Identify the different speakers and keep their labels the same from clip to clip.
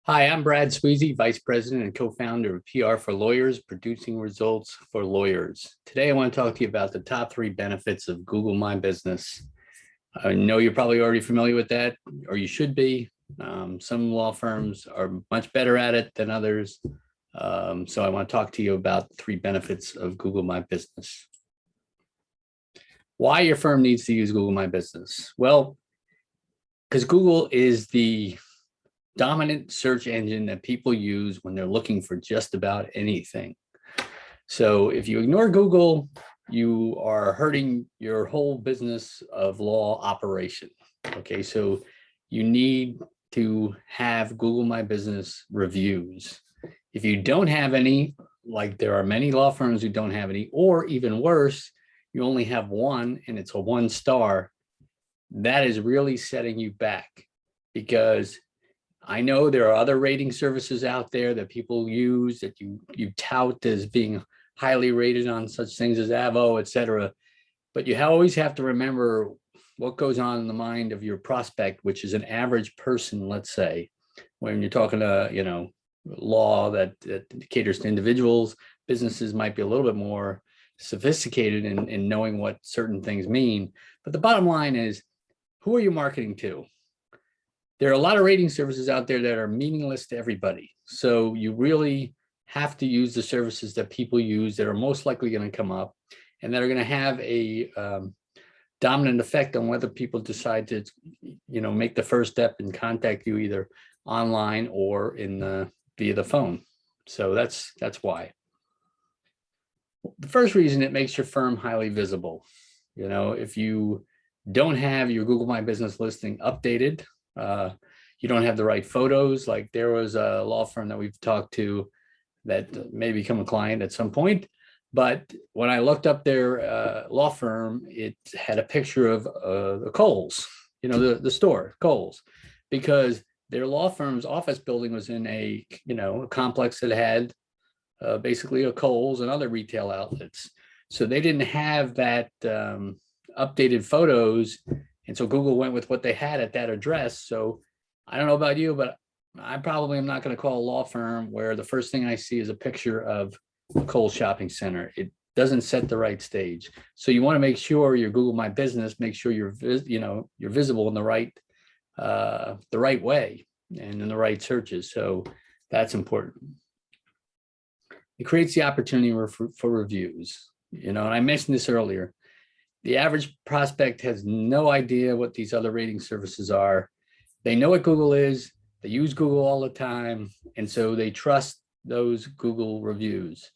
Speaker 1: Hi, I'm Brad Sweezy, Vice President and co-founder of PR for Lawyers, producing results for lawyers. Today, I want to talk to you about the top 3 benefits of Google My Business. I know you're probably already familiar with that, or you should be. Some law firms are much better at it than others. So I want to talk to you about 3 benefits of Google My Business. Why your firm needs to use Google My Business? Well, because Google is the dominant search engine that people use when they're looking for just about anything. So if you ignore Google, you are hurting your whole business of law operation. Okay, so you need to have Google My Business reviews. If you don't have any, like there are many law firms who don't have any, or even worse, you only have one and it's a 1-star, that is really setting you back, because I know there are other rating services out there that people use that you tout as being highly rated on such things as Avvo, et cetera. But you always have to remember what goes on in the mind of your prospect, which is an average person, let's say, when you're talking to, law that caters to individuals. Businesses might be a little bit more sophisticated in knowing what certain things mean. But the bottom line is, who are you marketing to? There are a lot of rating services out there that are meaningless to everybody. So you really have to use the services that people use that are most likely going to come up and that are going to have a dominant effect on whether people decide to, make the first step and contact you either online or via the phone. So that's why. The first reason, it makes your firm highly visible. If you don't have your Google My Business listing updated, you don't have the right photos. Like there was a law firm that we've talked to that may become a client at some point. But when I looked up their law firm, it had a picture of the Kohl's, the store, Kohl's, because their law firm's office building was in a complex that had basically a Kohl's and other retail outlets. So they didn't have that updated photos. And so Google went with what they had at that address. So I don't know about you, but I probably am not going to call a law firm where the first thing I see is a picture of a Kohl's shopping center. It doesn't set the right stage. So you want to make sure your Google My Business, make sure you're visible in the right way and in the right searches. So that's important. It creates the opportunity for reviews. And I mentioned this earlier. The average prospect has no idea what these other rating services are. They know what Google is. They use Google all the time. And so they trust those Google reviews.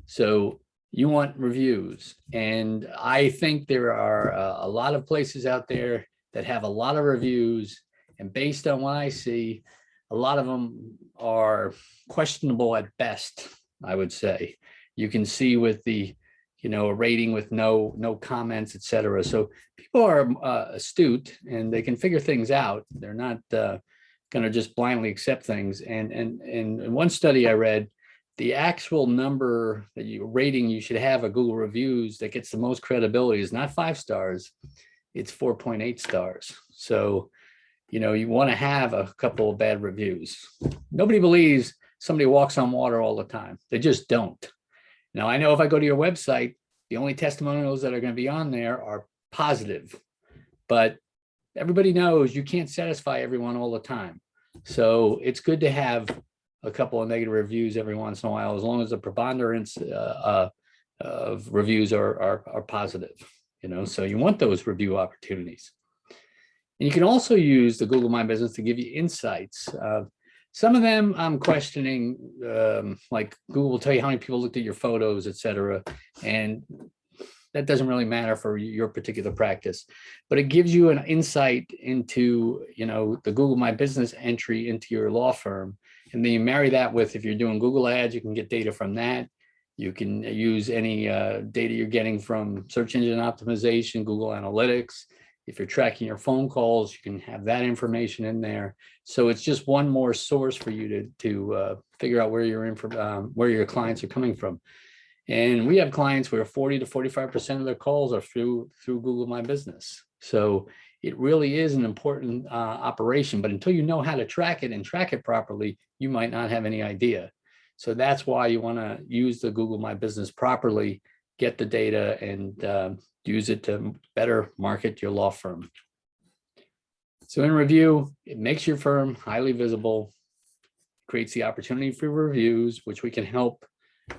Speaker 1: So you want reviews. And I think there are a lot of places out there that have a lot of reviews. And based on what I see, a lot of them are questionable at best, I would say. You can see with the a rating with no comments, et cetera. So people are astute and they can figure things out. They're not going to just blindly accept things. And in one study I read, the actual number rating you should have a Google reviews that gets the most credibility is not 5 stars, it's 4.8 stars. So, you want to have a couple of bad reviews. Nobody believes somebody walks on water all the time. They just don't. Now, I know if I go to your website, the only testimonials that are going to be on there are positive, but everybody knows you can't satisfy everyone all the time. So it's good to have a couple of negative reviews every once in a while, as long as the preponderance of reviews are positive, so you want those review opportunities. And you can also use the Google My Business to give you insights. Some of them I'm questioning, like Google will tell you how many people looked at your photos, et cetera. And that doesn't really matter for your particular practice, but it gives you an insight into, the Google My Business entry into your law firm. And then you marry that with, if you're doing Google ads, you can get data from that. You can use any data you're getting from search engine optimization, Google Analytics. If you're tracking your phone calls, you can have that information in there. So it's just one more source for you to figure out where your clients are coming from. And we have clients where 40 to 45% of their calls are through Google My Business. So it really is an important operation, but until you know how to track it and track it properly, you might not have any idea. So that's why you want to use the Google My Business properly, get the data, and use it to better market your law firm. So in review, it makes your firm highly visible, creates the opportunity for reviews, which we can help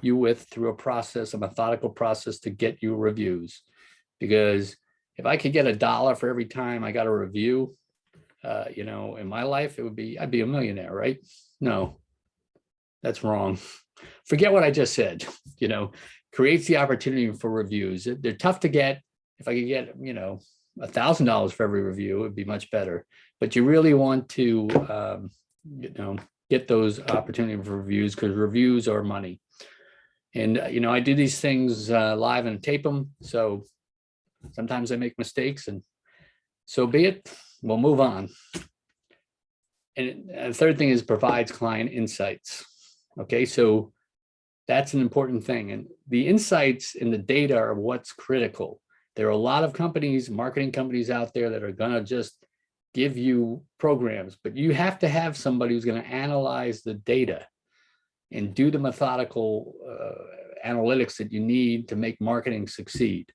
Speaker 1: you with through a process, a methodical process to get you reviews. Because if I could get $1 for every time I got a review, you know, in my life, I'd be a millionaire, right? No, that's wrong. Forget what I just said. You know, creates the opportunity for reviews. They're tough to get. If I could get, you know, $1,000 for every review, it would be much better. But you really want to, you know, get those opportunities for reviews, because reviews are money. And, you know, I do these things live and tape them. So sometimes I make mistakes, and so be it. We'll move on. And the third thing is provides client insights. Okay, so that's an important thing. And the insights in the data are what's critical. There are a lot of companies, marketing companies out there that are going to just give you programs, but you have to have somebody who's going to analyze the data and do the methodical analytics that you need to make marketing succeed.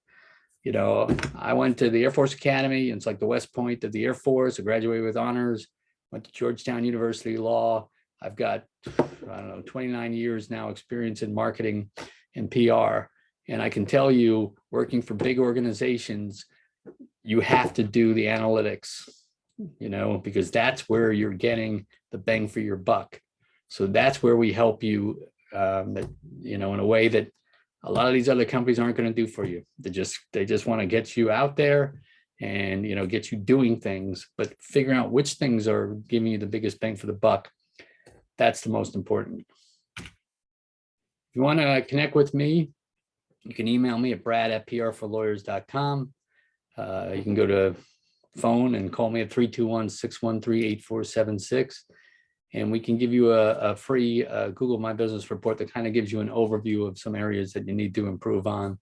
Speaker 1: You know, I went to the Air Force Academy, and it's like the West Point of the Air Force. I graduated with honors, went to Georgetown University Law. I've got, I don't know, 29 years now experience in marketing and PR. And I can tell you, working for big organizations, you have to do the analytics, you know, because that's where you're getting the bang for your buck. So that's where we help you, you know, in a way that a lot of these other companies aren't going to do for you. They just want to get you out there and, you know, get you doing things, but figuring out which things are giving you the biggest bang for the buck. That's the most important. If you want to connect with me, you can email me at brad@prforlawyers.com. You can go to phone and call me at 321-613-8476. And we can give you a free Google My Business report that kind of gives you an overview of some areas that you need to improve on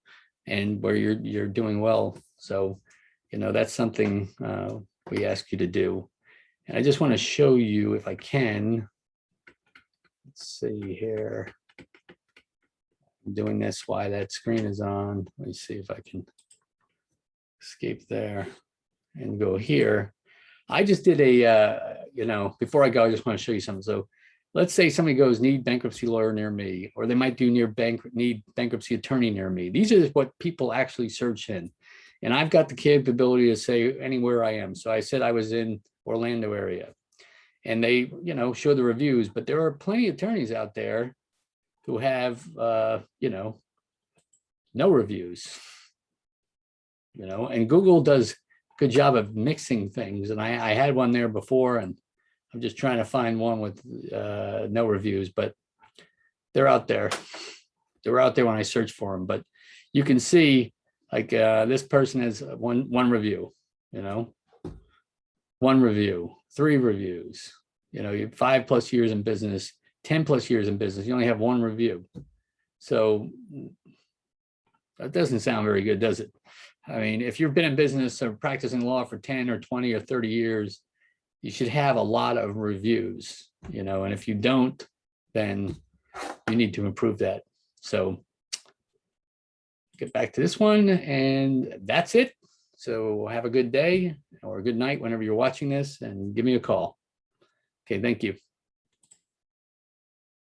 Speaker 1: and where you're doing well. So, you know, that's something we ask you to do. And I just want to show you, if I can, let's see here. I'm doing this while that screen is on. Let me see if I can escape there and go here. I just did a, you know, before I go, I just want to show you something. So let's say somebody goes, need bankruptcy lawyer near me, or they might do need bankruptcy attorney near me. These are what people actually search in. And I've got the capability to say anywhere I am. So I said I was in Orlando area, and they, you know, show the reviews, but there are plenty of attorneys out there who have, you know, no reviews, you know, and Google does good job of mixing things. And I had one there before, and I'm just trying to find one with no reviews, but they're out there. They were out there when I searched for them, but you can see like this person has one review, you know, 1 review, 3 reviews, you know, you have 5+ years in business, 10+ years in business, you only have 1 review. So that doesn't sound very good, does it? I mean, if you've been in business or practicing law for 10 or 20 or 30 years, you should have a lot of reviews, you know, and if you don't, then you need to improve that. So get back to this one, and that's it. So have a good day or a good night whenever you're watching this, and give me a call. Okay, thank you.